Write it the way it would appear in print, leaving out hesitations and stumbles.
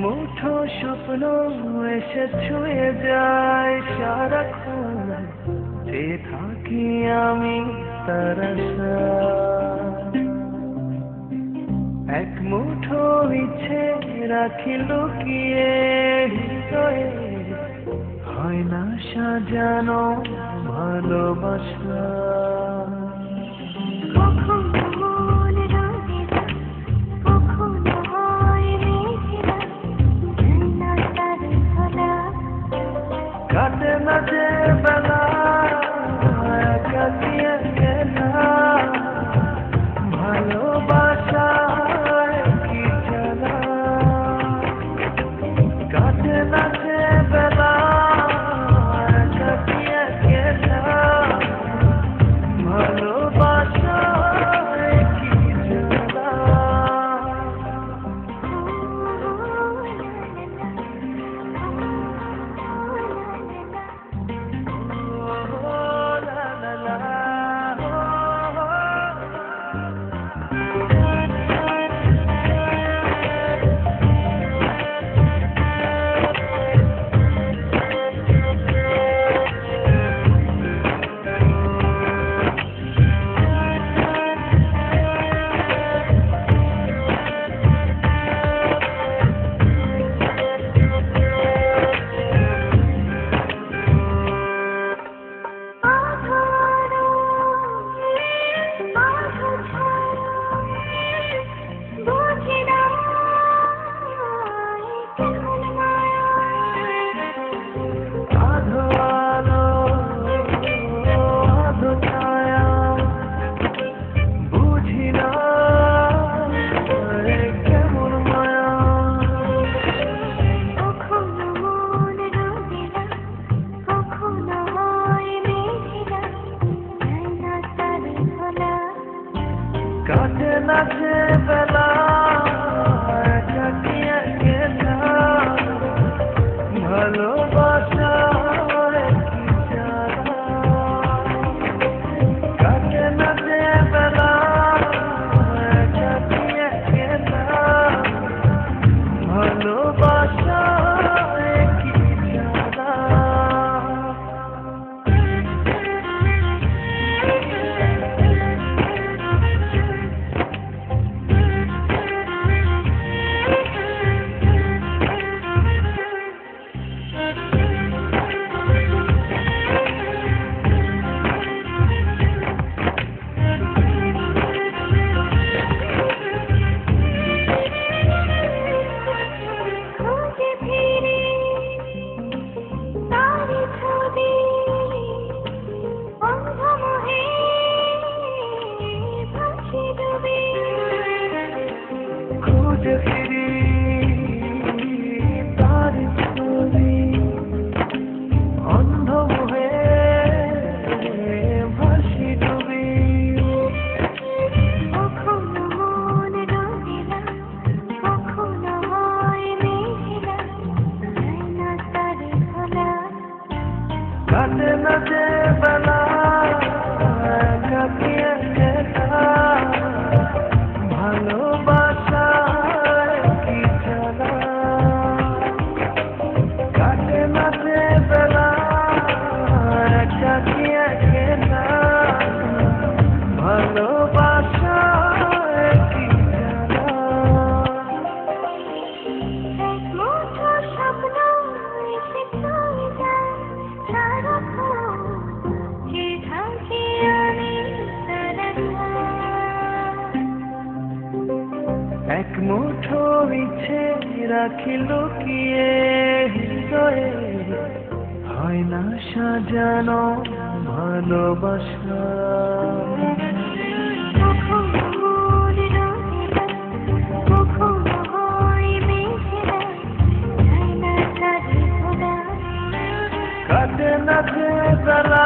মুঠো স্বপ্ন এসে ছুঁয়ে যায় সারাক্ষণ, চেয়ে থাকি আমি তার আশায়। এক মুঠো ইচ্ছে রাখি লুকিয়ে হৃদয়ে, হয় না সাজানো ভালোবাসা। কাটে না যে বেলা কাটিয়ে গেলা, ভালোবাসায় কি জানা। কাটে না যে বেলা কাটিয়ে গেলা, ভালোবাসায় কি জানা। কাটে না যে বেলা কাটিয়ে গেলা, ভালোবাসায় কি জানা। কাটে না যে বেলা কাটিয়ে গেলা, ভালোবাসায় কি জানা। খুঁজে ফিরি তার ছবি, অন্ধ মোহে ভাসি ডুবি। কখনো মন রঙিলা, কখনো হয় মেঘলা, যায় না তারে ভোলা। কাটে না যে বেলা কাটিয়ে গেলা, ভালোবাসায় কি জানা। কাটে না যে বেলা কাটিয়ে গেলা, ভালোবাসায় কি জানা। এক মুঠো স্বপ্ন এসে ছুঁয়ে যায় সারাক্ষণ, চেয়ে থাকি আমি তার আশায়। এক মুঠো ইচ্ছে রাখি লুকিয়ে হৃদয়ে, হয় না সাজানো ভালোবাসা। কখনো মন রঙিলা, কখনো হয় মেঘলা, যায় না তারে ভোলা। কাটে না যে বেলা